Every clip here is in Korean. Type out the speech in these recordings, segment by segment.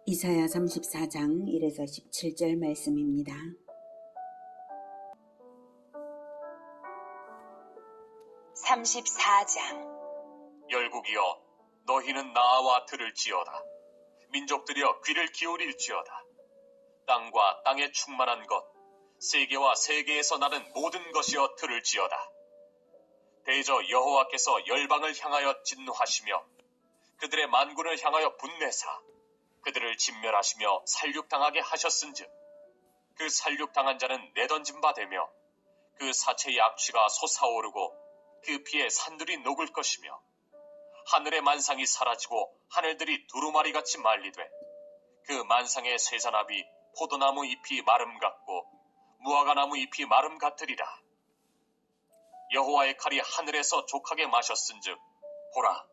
이사야 34장 1에서 17절 말씀입니다. 열국이여, 너희는 나와 들을지어다. 민족들이여, 귀를 기울일지어다. 땅과 땅에 충만한 것, 세계와 세계에서 나는 모든 것이여 들을지어다. 대저 여호와께서 열방을 향하여 진노하시며 그들의 만군을 향하여 분내사 그들을 진멸하시며 살육당하게 하셨은즉 그 살육당한 자는 내던진 바 되며 그 사체의 악취가 솟아오르고 그 피에 산들이 녹을 것이며 하늘의 만상이 사라지고 하늘들이 두루마리같이 말리되 그 만상의 쇠잔압이 포도나무 잎이 마름 같고 무화과나무 잎이 마름 같으리라. 여호와의 칼이 하늘에서 족하게 마셨은즉 보라,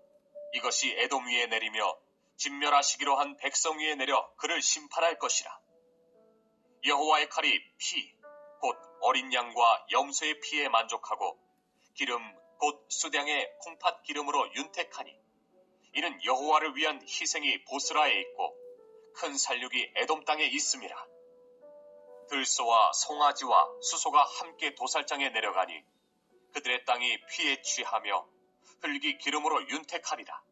이것이 에돔 위에 내리며 진멸하시기로 한 백성 위에 내려 그를 심판할 것이라. 여호와의 칼이 피, 곧 어린 양과 염소의 피에 만족하고 기름, 곧 수량의 콩팥 기름으로 윤택하니 이는 여호와를 위한 희생이 보스라에 있고 큰 살육이 에돔 땅에 있음이라. 들소와 송아지와 수소가 함께 도살장에 내려가니 그들의 땅이 피에 취하며 흙이 기름으로 윤택하리라.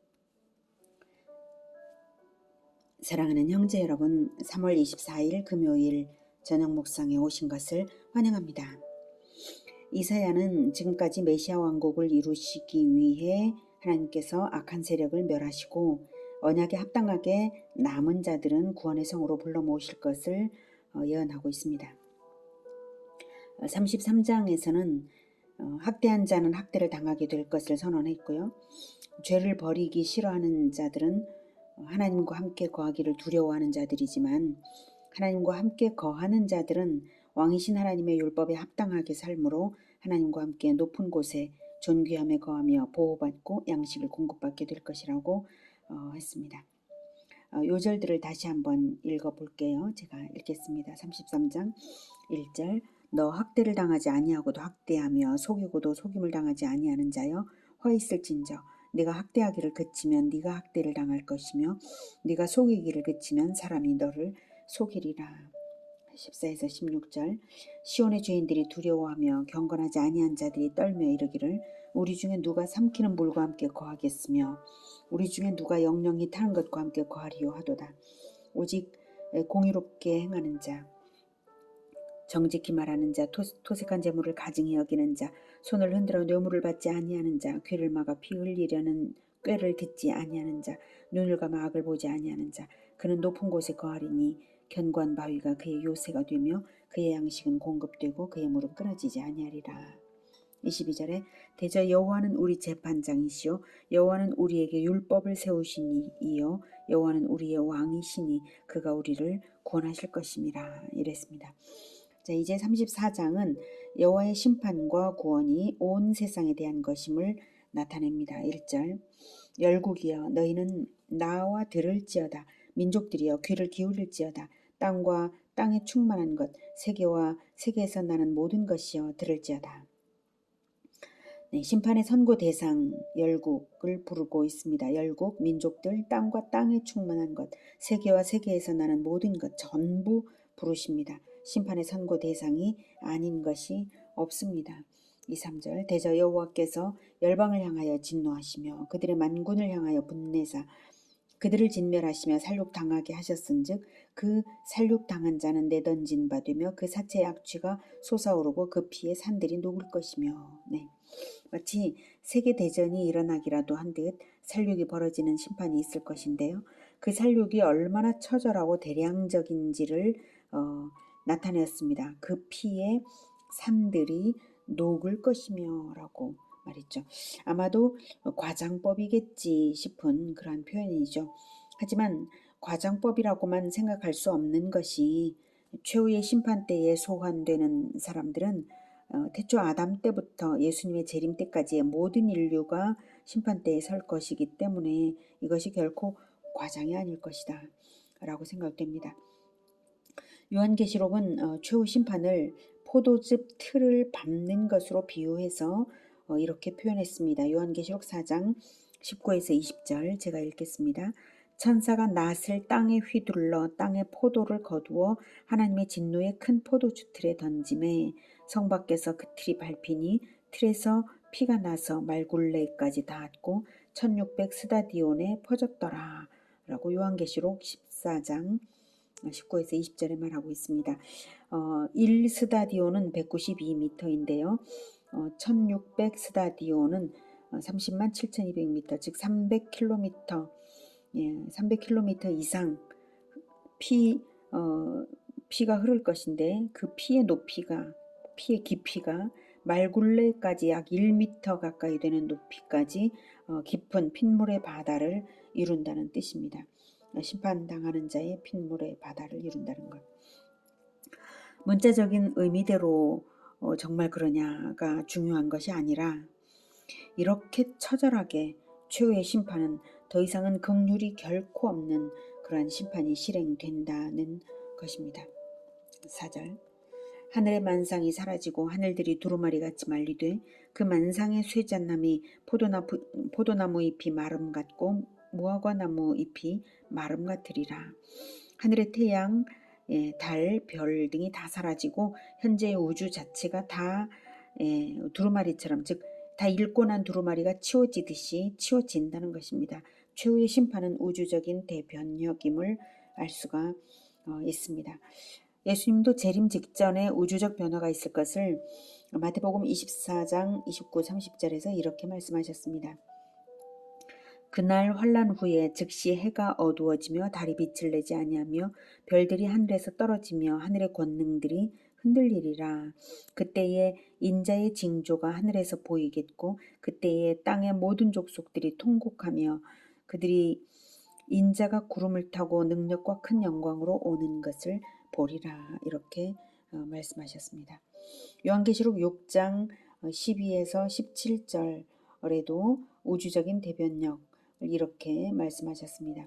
사랑하는 형제 여러분, 3월 24일 금요일 저녁 묵상에 오신 것을 환영합니다. 이사야는 지금까지 메시아 왕국을 이루시기 위해 하나님께서 악한 세력을 멸하시고 언약에 합당하게 남은 자들은 구원의 성으로 불러 모으실 것을 예언하고 있습니다. 33장에서는 학대한 자는 학대를 당하게 될 것을 선언했고요. 죄를 버리기 싫어하는 자들은 하나님과 함께 거하기를 두려워하는 자들이지만 하나님과 함께 거하는 자들은 왕이신 하나님의 율법에 합당하게 삶으로 하나님과 함께 높은 곳에 존귀함에 거하며 보호받고 양식을 공급받게 될 것이라고 했습니다. 요절들을 다시 한번 읽어볼게요. 제가 읽겠습니다. 33장 1절 너 학대를 당하지 아니하고도 학대하며 속이고도 속임을 당하지 아니하는 자여 화 있을진저 네가 학대하기를 그치면 네가 학대를 당할 것이며 네가 속이기를 그치면 사람이 너를 속이리라. 14에서 16절 시온의 죄인들이 두려워하며 경건하지 아니한 자들이 떨며 이르기를 우리 중에 누가 삼키는 물과 함께 거하겠으며 우리 중에 누가 영영이 타는 것과 함께 거하리요 하도다. 오직 공의롭게 행하는 자, 정직히 말하는 자, 토색한 재물을 가증히 여기는 자, 손을 흔들어 뇌물을 받지 아니하는 자, 귀를 막아 피 흘리려는 꾀를 듣지 아니하는 자, 눈을 감아 악을 보지 아니하는 자, 그는 높은 곳에 거하리니 견고한 바위가 그의 요새가 되며 그의 양식은 공급되고 그의 물은 끊어지지 아니하리라. 22절에 대저 여호와는 우리 재판장이시요 여호와는 우리에게 율법을 세우시니이요 여호와는 우리의 왕이시니 그가 우리를 구원하실 것임이라 이랬습니다. 자, 이제 34장은 여호와의 심판과 구원이 온 세상에 대한 것임을 나타냅니다. 1절 열국이여 너희는 나와 들을지어다 민족들이여 귀를 기울일지어다 땅과 땅에 충만한 것 세계와 세계에서 나는 모든 것이여 들을지어다. 네, 심판의 선고 대상 열국을 부르고 있습니다. 열국, 민족들, 땅과 땅에 충만한 것, 세계와 세계에서 나는 모든 것 전부 부르십니다. 심판의 선고 대상이 아닌 것이 없습니다. 2, 3절 대저 여호와께서 열방을 향하여 진노하시며 그들의 만군을 향하여 분내사 그들을 진멸하시며 살육당하게 하셨은즉 그 살육당한 자는 내던진 바 되며 그 사체의 악취가 솟아오르고 그 피에 산들이 녹을 것이며 네. 마치 세계대전이 일어나기라도 한 듯 살육이 벌어지는 심판이 있을 것인데요. 그 살육이 얼마나 처절하고 대량적인지를 나타내었습니다. 그 피에 산들이 녹을 것이며 라고 말했죠. 아마도 과장법이겠지 싶은 그러한 표현이죠. 하지만 과장법이라고만 생각할 수 없는 것이 최후의 심판 때에 소환되는 사람들은 태초 아담 때부터 예수님의 재림 때까지의 모든 인류가 심판 때에 설 것이기 때문에 이것이 결코 과장이 아닐 것이다 라고 생각됩니다. 요한계시록은 최후 심판을 포도즙 틀을 밟는 것으로 비유해서 이렇게 표현했습니다. 요한계시록 4장 19에서 20절 제가 읽겠습니다. 천사가 낫을 땅에 휘둘러 땅에 포도를 거두어 하나님의 진노의 큰 포도주 틀에 던짐에 성 밖에서 그 틀이 밟히니 틀에서 피가 나서 말굴레까지 닿았고 1600 스다디온에 퍼졌더라 라고 요한계시록 14장 19에서 20절에 말하고 있습니다. 1 스다디온은 192m인데요. 1600 스다디온은 30만 7200m, 즉 300km, 300km 이상 피가 흐를 것인데 그 피의 깊이가 말굴레까지 약 1m 가까이 되는 높이까지 깊은 핏물의 바다를 이룬다는 뜻입니다. 심판당하는 자의 핏물의 바다를 이룬다는 것. 문자적인 의미대로 정말 그러냐가 중요한 것이 아니라 이렇게 처절하게 최후의 심판은 더 이상은 긍휼이 결코 없는 그러한 심판이 실행된다는 것입니다. 4절 하늘의 만상이 사라지고 하늘들이 두루마리같이 말리되 그 만상의 쇠잔나무 포도나무 잎이 마름 같고 무화과나무 잎이 마름 같으리라. 하늘의 태양, 달, 별 등이 다 사라지고 현재의 우주 자체가 다 두루마리처럼 즉 다 읽고 난 두루마리가 치워지듯이 치워진다는 것입니다. 최후의 심판은 우주적인 대변혁임을 알 수가 있습니다. 예수님도 재림 직전에 우주적 변화가 있을 것을 마태복음 24장 29, 30절에서 이렇게 말씀하셨습니다. 그날 환란 후에 즉시 해가 어두워지며 달이 빛을 내지 아니하며 별들이 하늘에서 떨어지며 하늘의 권능들이 흔들리리라. 그때에 인자의 징조가 하늘에서 보이겠고 그때에 땅의 모든 족속들이 통곡하며 그들이 인자가 구름을 타고 능력과 큰 영광으로 오는 것을 보리라. 이렇게 말씀하셨습니다. 요한계시록 6장 12에서 17절에도 우주적인 대변력 이렇게 말씀하셨습니다.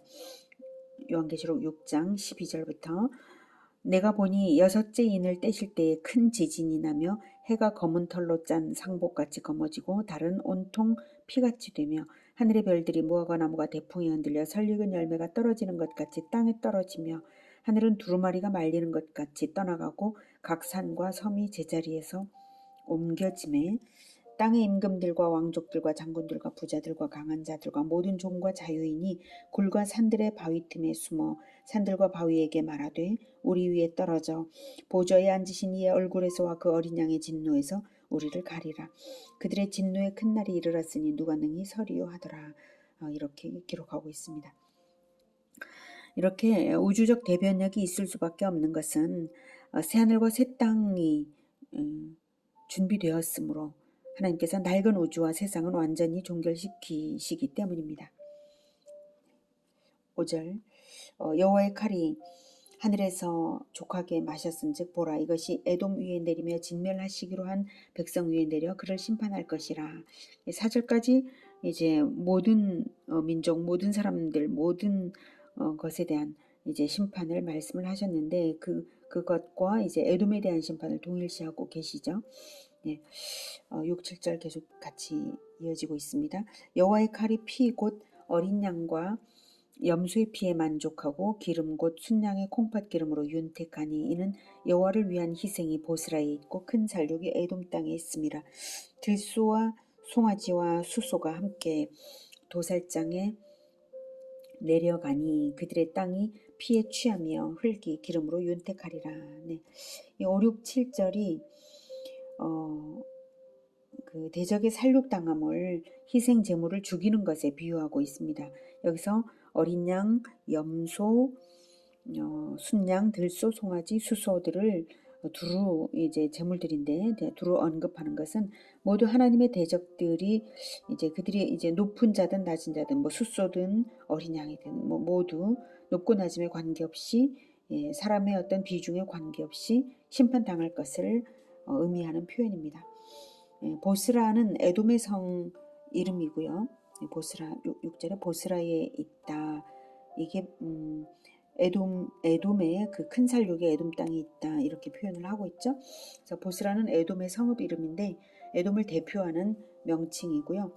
요한계시록 6장 12절부터 내가 보니 여섯째 인을 떼실 때에 큰 지진이 나며 해가 검은 털로 짠 상복같이 검어지고 달은 온통 피같이 되며 하늘의 별들이 무화과나무가 대풍에 흔들려 설익은 열매가 떨어지는 것 같이 땅에 떨어지며 하늘은 두루마리가 말리는 것 같이 떠나가고 각 산과 섬이 제자리에서 옮겨짐에 땅의 임금들과 왕족들과 장군들과 부자들과 강한 자들과 모든 종과 자유인이 굴과 산들의 바위 틈에 숨어 산들과 바위에게 말하되 우리 위에 떨어져 보좌에 앉으신 이의 얼굴에서와 그 어린 양의 진노에서 우리를 가리라. 그들의 진노의 큰 날이 이르렀으니 누가 능히 서리요 하더라. 이렇게 기록하고 있습니다. 이렇게 우주적 대변력이 있을 수밖에 없는 것은 새하늘과 새 땅이 준비되었으므로 하나님께서 낡은 우주와 세상은 완전히 종결시키시기 때문입니다. 5절 여호와의 칼이 하늘에서 족하게 마셨은즉 보라 이것이 에돔 위에 내리며 진멸하시기로 한 백성 위에 내려 그를 심판할 것이라. 4절까지 이제 모든 민족, 모든 사람들, 모든 것에 대한 이제 심판을 말씀을 하셨는데 그것과 이제 에돔에 대한 심판을 동일시하고 계시죠. 6, 7절 계속 같이 이어지고 있습니다. 여호와의 칼이 피 곧 어린 양과 염소의 피에 만족하고 기름 곧 순양의 콩팥 기름으로 윤택하니 이는 여호와를 위한 희생이 보스라에 있고 큰 살육이 에돔 땅에 있음이라. 들소와 송아지와 수소가 함께 도살장에 내려가니 그들의 땅이 피에 취하며 흙이 기름으로 윤택하리라. 네. 이 5, 6, 7절이 그 대적의 살육당함을 희생 제물을 죽이는 것에 비유하고 있습니다. 여기서 어린 양, 염소, 순양, 들소, 송아지, 수소들을 두루 이제 제물들인데 두루 언급하는 것은 모두 하나님의 대적들이 이제 그들이 이제 높은 자든 낮은 자든 뭐 수소든 어린 양이든 뭐 모두 높고 낮음에 관계없이 사람의 어떤 비중에 관계없이 심판당할 것을 의미하는 표현입니다. 보스라는 에돔의 성 이름이고요. 보스라 6절에 보스라에 있다. 이게 에돔의 그 큰 살육의 에돔 땅이 있다 이렇게 표현을 하고 있죠. 그래서 보스라는 에돔의 성읍 이름인데 에돔을 대표하는 명칭이고요.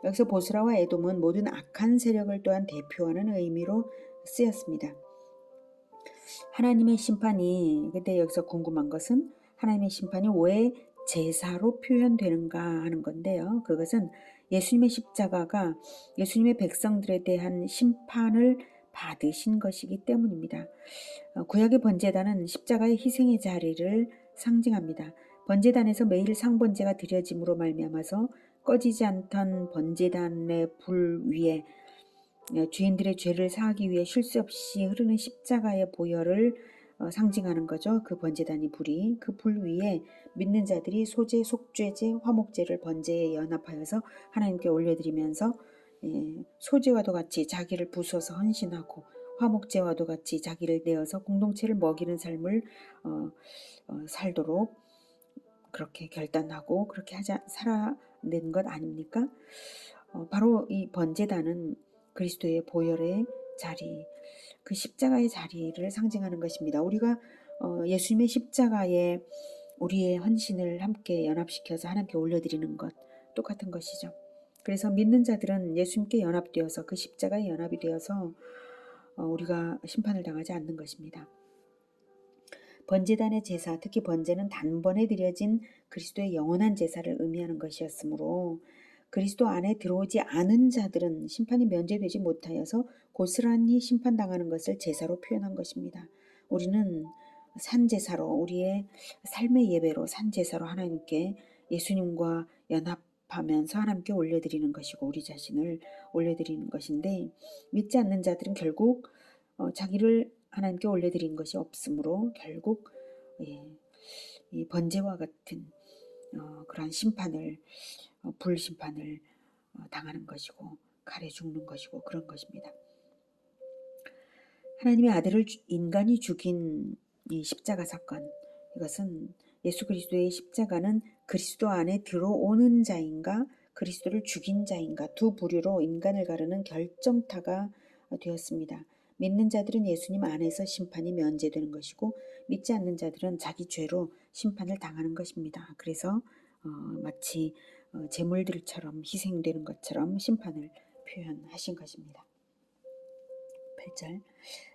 여기서 보스라와 에돔은 모든 악한 세력을 또한 대표하는 의미로 쓰였습니다. 하나님의 심판이, 근데 여기서 궁금한 것은 하나님의 심판이 왜 제사로 표현되는가 하는 건데요. 그것은 예수님의 십자가가 예수님의 백성들에 대한 심판을 받으신 것이기 때문입니다. 구약의 번제단은 십자가의 희생의 자리를 상징합니다. 번제단에서 매일 상번제가 드려짐으로 말미암아서 꺼지지 않던 번제단의 불 위에 죄인들의 죄를 사하기 위해 쉴 새 없이 흐르는 십자가의 보혈을 상징하는 거죠. 그 번제단이 불이 그 불 위에 믿는 자들이 소제, 속죄제, 화목제를 번제에 연합하여서 하나님께 올려드리면서 소제와도 같이 자기를 부숴서 헌신하고 화목제와도 같이 자기를 내어서 공동체를 먹이는 삶을 살도록 그렇게 결단하고 그렇게 살아낸 것 아닙니까? 바로 이 번제단은 그리스도의 보혈의 자리, 그 십자가의 자리를 상징하는 것입니다. 우리가 예수님의 십자가에 우리의 헌신을 함께 연합시켜서 하나님께 올려드리는 것 똑같은 것이죠. 그래서 믿는 자들은 예수님께 연합되어서 그 십자가에 연합이 되어서 우리가 심판을 당하지 않는 것입니다. 번제단의 제사, 특히 번제는 단번에 드려진 그리스도의 영원한 제사를 의미하는 것이었으므로 그리스도 안에 들어오지 않은 자들은 심판이 면제되지 못하여서 고스란히 심판당하는 것을 제사로 표현한 것입니다. 우리는 산제사로, 우리의 삶의 예배로 산제사로 하나님께 예수님과 연합하면서 하나님께 올려드리는 것이고 우리 자신을 올려드리는 것인데, 믿지 않는 자들은 결국 자기를 하나님께 올려드린 것이 없으므로 결국 이 번제와 같은 그러한 심판을, 불심판을 당하는 것이고 칼에 죽는 것이고 그런 것입니다. 하나님의 아들을 인간이 죽인 이 십자가 사건, 이것은 예수 그리스도의 십자가는 그리스도 안에 들어오는 자인가 그리스도를 죽인 자인가 두 부류로 인간을 가르는 결정타가 되었습니다. 믿는 자들은 예수님 안에서 심판이 면제되는 것이고 믿지 않는 자들은 자기 죄로 심판을 당하는 것입니다. 그래서 마치 제물들처럼 희생되는 것처럼 심판을 표현하신 것입니다. 8절.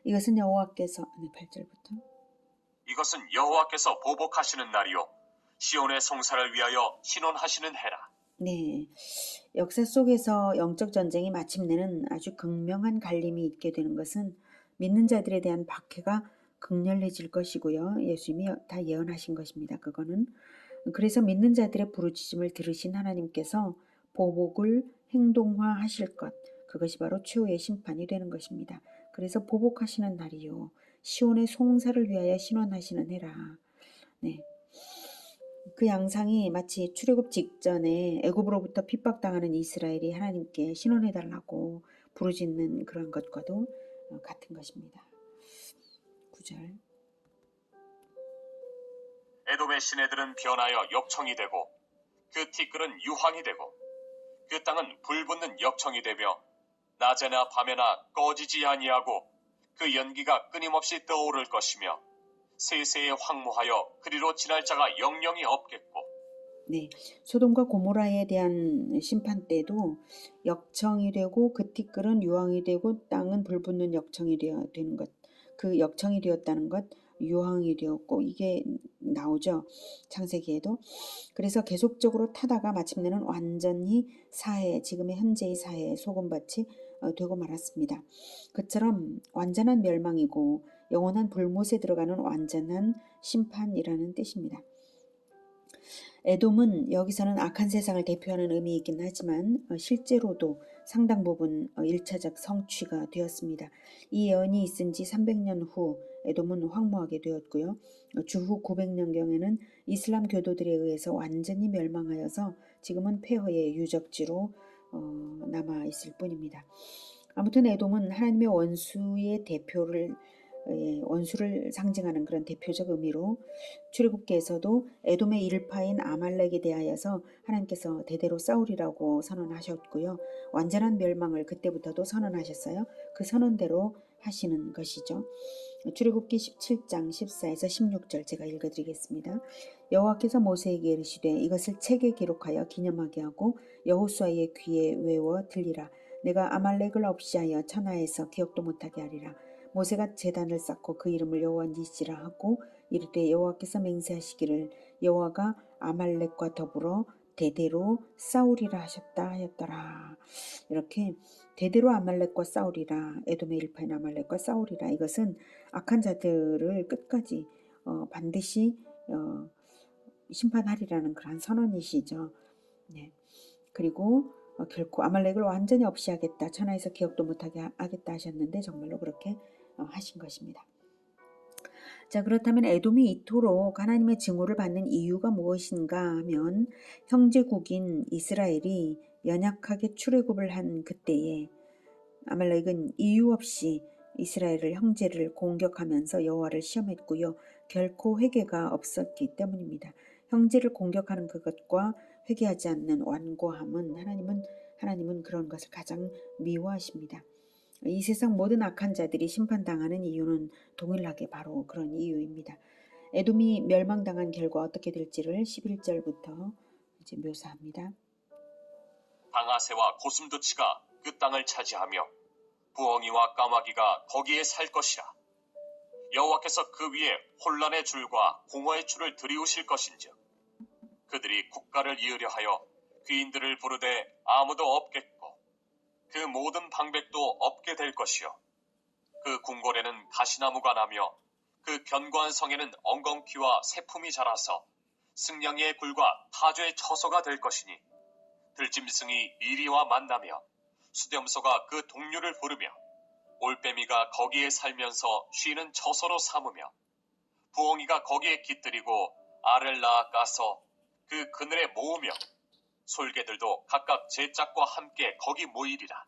이것은 여호와께서 8절부터 이것은 여호와께서 보복하시는 날이요 시온의 성사를 위하여 신원하시는 해라. 네, 역사 속에서 영적 전쟁이 마침내는 아주 극명한 갈림이 있게 되는 것은 믿는 자들에 대한 박해가 극렬해질 것이고요. 예수님이 다 예언하신 것입니다. 그거는 그래서 믿는 자들의 부르짖음을 들으신 하나님께서 보복을 행동화하실 것, 그것이 바로 최후의 심판이 되는 것입니다. 그래서 보복하시는 날이요 시온의 송사를 위하여 신원하시는 해라. 네. 그 양상이 마치 출애굽 직전에 애굽으로부터 핍박당하는 이스라엘이 하나님께 신원해달라고 부르짖는 그런 것과도 같은 것입니다. 9절. 에돔의 시내들은 변하여 역청이 되고 그 티끌은 유황이 되고 그 땅은 불붙는 역청이 되며 낮에나 밤에나 꺼지지 아니하고 그 연기가 끊임없이 떠오를 것이며 세세에 황무하여 그리로 지날 자가 영영이 없겠고. 네, 소돔과 고모라에 대한 심판 때도 역청이 되고 그 티끌은 유황이 되고 땅은 불붙는 역청이 되는 것, 그 역청이 되었다는 것, 유황이 되었고 이게 나오죠. 창세기에도. 그래서 계속적으로 타다가 마침내는 완전히 사해, 지금의 현재의 사해 소금밭이 되고 말았습니다. 그처럼 완전한 멸망이고 영원한 불못에 들어가는 완전한 심판이라는 뜻입니다. 에돔은 여기서는 악한 세상을 대표하는 의미이긴 하지만 실제로도 상당 부분 1차적 성취가 되었습니다. 이 예언이 있은 지 300년 후 에돔은 황무하게 되었고요. 주후 900년경에는 이슬람 교도들에 의해서 완전히 멸망하여서 지금은 폐허의 유적지로 남아있을 뿐입니다. 아무튼 에돔은 하나님의 원수를 상징하는 그런 대표적 의미로 출애굽기에서도 에돔의 일파인 아말렉에 대하여서 하나님께서 대대로 싸우리라고 선언하셨고요. 완전한 멸망을 그때부터도 선언하셨어요. 그 선언대로 하시는 것이죠. 출애굽기 17장 14에서 16절 제가 읽어드리겠습니다. 여호와께서 모세에게 이르시되 이것을 책에 기록하여 기념하게 하고 여호수아의 귀에 외워 들리라. 내가 아말렉을 없이 하여 천하에서 기억도 못하게 하리라. 모세가 제단을 쌓고 그 이름을 여호와 니시라 하고 이르되 여호와께서 맹세하시기를 여호와가 아말렉과 더불어 대대로 싸우리라 하셨다 하였더라. 이렇게 대대로 아말렉과 싸우리라, 에돔의 일파인 아말렉과 싸우리라. 이것은 악한 자들을 끝까지 반드시 심판하리라는 그런 선언이시죠. 네. 그리고 결코 아말렉을 완전히 없이 하겠다, 천하에서 기억도 못하게 하겠다 하셨는데 정말로 그렇게 하신 것입니다. 자, 그렇다면 에돔이 이토록 하나님의 증오를 받는 이유가 무엇인가 하면 형제국인 이스라엘이 연약하게 출애굽을 한 그때에 아말렉은 이유 없이 이스라엘을 형제를 공격하면서 여호와를 시험했고요. 결코 회개가 없었기 때문입니다. 형제를 공격하는 그것과 회개하지 않는 완고함은 하나님은 그런 것을 가장 미워하십니다. 이 세상 모든 악한 자들이 심판당하는 이유는 동일하게 바로 그런 이유입니다. 에돔이 멸망당한 결과 어떻게 될지를 11절부터 이제 묘사합니다. 방아새와 고슴도치가 그 땅을 차지하며 부엉이와 까마귀가 거기에 살 것이라. 여호와께서 그 위에 혼란의 줄과 공허의 줄을 들이우실 것인즉 그들이 국가를 이으려 하여 귀인들을 부르되 아무도 없겠고 그 모든 방백도 없게 될 것이요 그 궁궐에는 가시나무가 나며 그 견고한 성에는 엉겅퀴와 새품이 자라서 승냥이의 굴과 타조의 처소가 될 것이니 들짐승이 이리와 만나며 수렴소가 그 동류를 부르며 올빼미가 거기에 살면서 쉬는 처소로 삼으며 부엉이가 거기에 깃들이고 알을 낳아 까서 그 그늘에 모으며 솔개들도 각각 제 짝과 함께 거기 모이리라.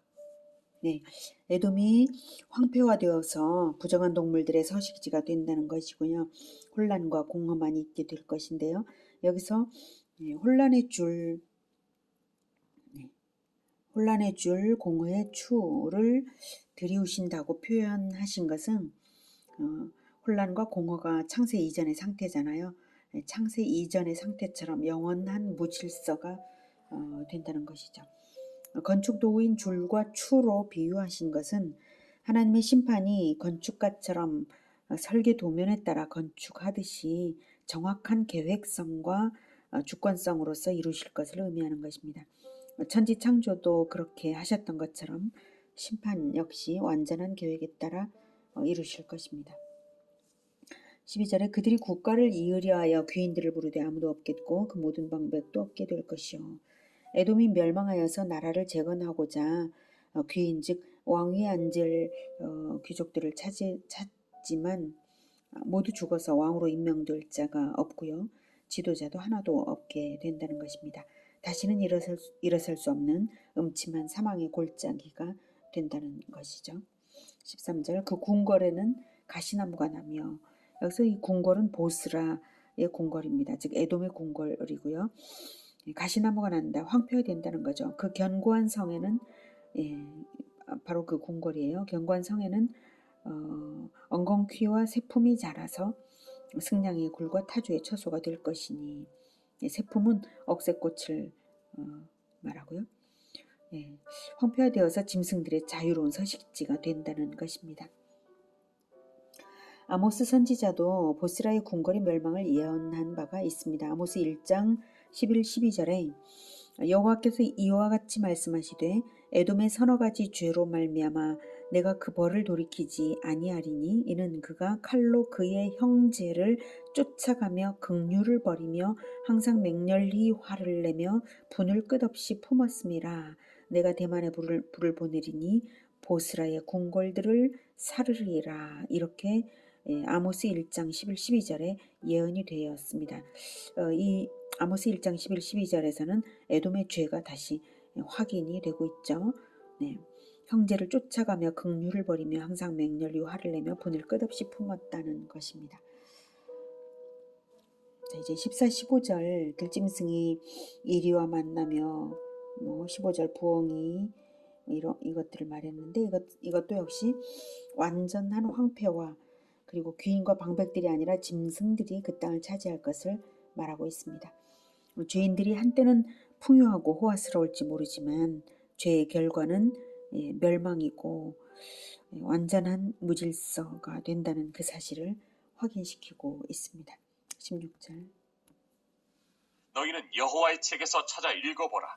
네, 에돔이 황폐화되어서 부정한 동물들의 서식지가 된다는 것이고요. 혼란과 공허만 있게 될 것인데요. 여기서 혼란의 줄, 공허의 추를 들이우신다고 표현하신 것은 혼란과 공허가 창세 이전의 상태잖아요. 창세 이전의 상태처럼 영원한 무질서가 된다는 것이죠. 건축 도구인 줄과 추로 비유하신 것은 하나님의 심판이 건축가처럼 설계 도면에 따라 건축하듯이 정확한 계획성과 주권성으로서 이루실 것을 의미하는 것입니다. 천지 창조도 그렇게 하셨던 것처럼 심판 역시 완전한 계획에 따라 이루실 것입니다. 12절에 그들이 국가를 이으려 하여 귀인들을 부르되 아무도 없겠고 그 모든 방백도 없게 될 것이요. 에돔이 멸망하여서 나라를 재건하고자 귀인 즉 왕위에 앉을 귀족들을 찾지만 모두 죽어서 왕으로 임명될 자가 없고요. 지도자도 하나도 없게 된다는 것입니다. 다시는 일어설 수 없는 음침한 사망의 골짜기가 된다는 것이죠. 13절 그 궁궐에는 가시나무가 나며 여기서 이 궁궐은 보스라의 궁궐입니다. 즉 에돔의 궁궐이고요. 가시나무가 난다, 황폐화된다는 거죠. 그 견고한 성에는 바로 그 궁궐이에요. 견고한 성에는 엉겅퀴와 새품이 자라서 승냥이의 굴과 타조의 처소가 될 것이니 새품은 억새꽃을 말하고요. 황폐화되어서 짐승들의 자유로운 서식지가 된다는 것입니다. 아모스 선지자도 보스라의 궁궐의 멸망을 예언한 바가 있습니다. 아모스 1장 11, 12절에 여호와께서 이와 같이 말씀하시되 에돔의 서너 가지 죄로 말미암아 내가 그 벌을 돌이키지 아니하리니 이는 그가 칼로 그의 형제를 쫓아가며 긍휼을 버리며 항상 맹렬히 화를 내며 분을 끝없이 품었음이라. 내가 대만에 불을 보내리니 보스라의 궁궐들을 사르리라. 이렇게 아모스 1장 11, 12절에 예언이 되었습니다. 이 아모스 1장 11, 12절에서는 에돔의 죄가 다시 확인이 되고 있죠. 형제를 쫓아가며 긍휼을 버리며 항상 맹렬히 화를 내며 분을 끝없이 품었다는 것입니다. 자, 이제 14, 15절 들짐승이 이리와 만나며 15절 부엉이 이것들을 말했는데 이것도 역시 완전한 황폐와 그리고 귀인과 방백들이 아니라 짐승들이 그 땅을 차지할 것을 말하고 있습니다. 죄인들이 한때는 풍요하고 호화스러울지 모르지만 죄의 결과는 멸망이고 완전한 무질서가 된다는 그 사실을 확인시키고 있습니다. 16절. 너희는 여호와의 책에서 찾아 읽어보라.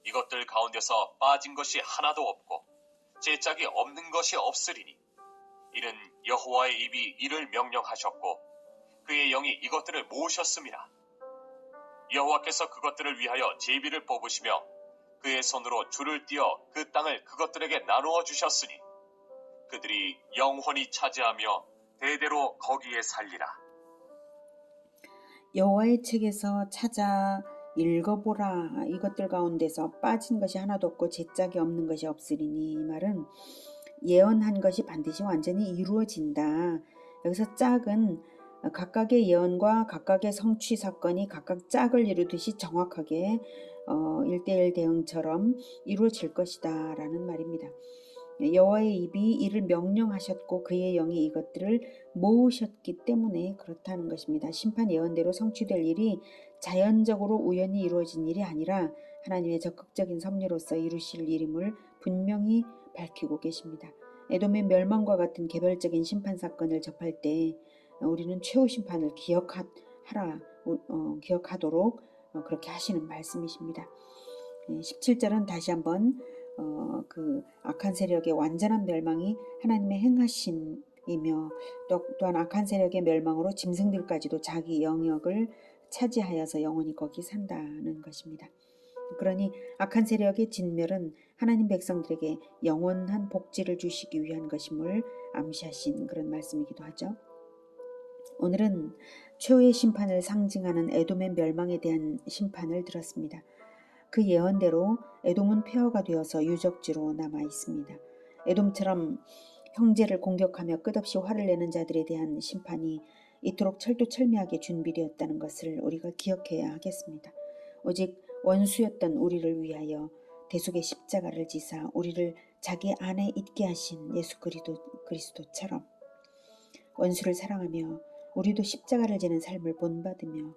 이것들 가운데서 빠진 것이 하나도 없고 제짝이 없는 것이 없으리니 이는 여호와의 입이 이를 명령하셨고 그의 영이 이것들을 모으셨습니다. 여호와께서 그것들을 위하여 제비를 뽑으시며 그의 손으로 줄을 띄어 그 땅을 그것들에게 나누어 주셨으니 그들이 영원히 차지하며 대대로 거기에 살리라. 여호와의 책에서 찾아 읽어보라. 이것들 가운데서 빠진 것이 하나도 없고 제짝이 없는 것이 없으리니. 이 말은 예언한 것이 반드시 완전히 이루어진다. 여기서 짝은 각각의 예언과 각각의 성취 사건이 각각 짝을 이루듯이 정확하게 1:1 대응처럼 이루어질 것이다 라는 말입니다. 여호와의 입이 이를 명령하셨고 그의 영이 이것들을 모으셨기 때문에 그렇다는 것입니다. 심판 예언대로 성취될 일이 자연적으로 우연히 이루어진 일이 아니라 하나님의 적극적인 섭리로서 이루실 일임을 분명히 밝히고 계십니다. 에돔의 멸망과 같은 개별적인 심판 사건을 접할 때 우리는 최후 심판을 기억하도록 그렇게 하시는 말씀이십니다. 17절은 다시 한번 그 악한 세력의 완전한 멸망이 하나님의 행하심이며 또한 악한 세력의 멸망으로 짐승들까지도 자기 영역을 차지하여서 영원히 거기 산다는 것입니다. 그러니 악한 세력의 진멸은 하나님 백성들에게 영원한 복지를 주시기 위한 것임을 암시하신 그런 말씀이기도 하죠. 오늘은 최후의 심판을 상징하는 에돔의 멸망에 대한 심판을 들었습니다. 그 예언대로 에돔은 폐허가 되어서 유적지로 남아 있습니다. 에돔처럼 형제를 공격하며 끝없이 화를 내는 자들에 대한 심판이 이토록 철두철미하게 준비되었다는 것을 우리가 기억해야 하겠습니다. 오직 원수였던 우리를 위하여 대속의 십자가를 지사 우리를 자기 안에 있게 하신 예수 그리스도처럼 원수를 사랑하며 우리도 십자가를 지는 삶을 본받으며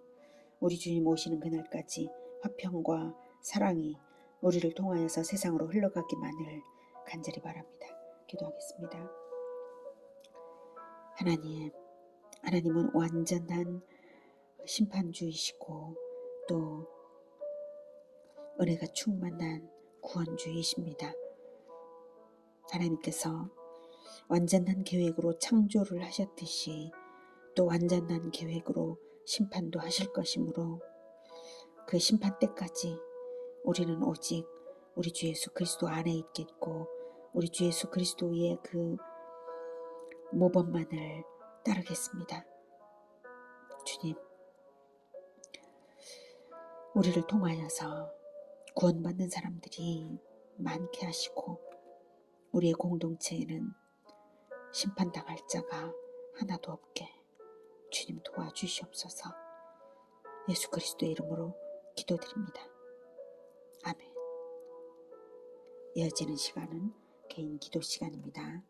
우리 주님 오시는 그날까지 화평과 사랑이 우리를 통하여서 세상으로 흘러가기만을 간절히 바랍니다. 기도하겠습니다. 하나님은 완전한 심판주이시고 또 은혜가 충만한 구원주이십니다. 하나님께서 완전한 계획으로 창조를 하셨듯이 또 완전한 계획으로 심판도 하실 것이므로 그 심판 때까지 우리는 오직 우리 주 예수 그리스도 안에 있겠고 우리 주 예수 그리스도의 그 모범만을 따르겠습니다. 주님, 우리를 통하여서 구원받는 사람들이 많게 하시고 우리의 공동체에는 심판당할 자가 하나도 없게 주님 도와주시옵소서. 예수 그리스도의 이름으로 기도드립니다. 아멘. 이어지는 시간은 개인 기도 시간입니다.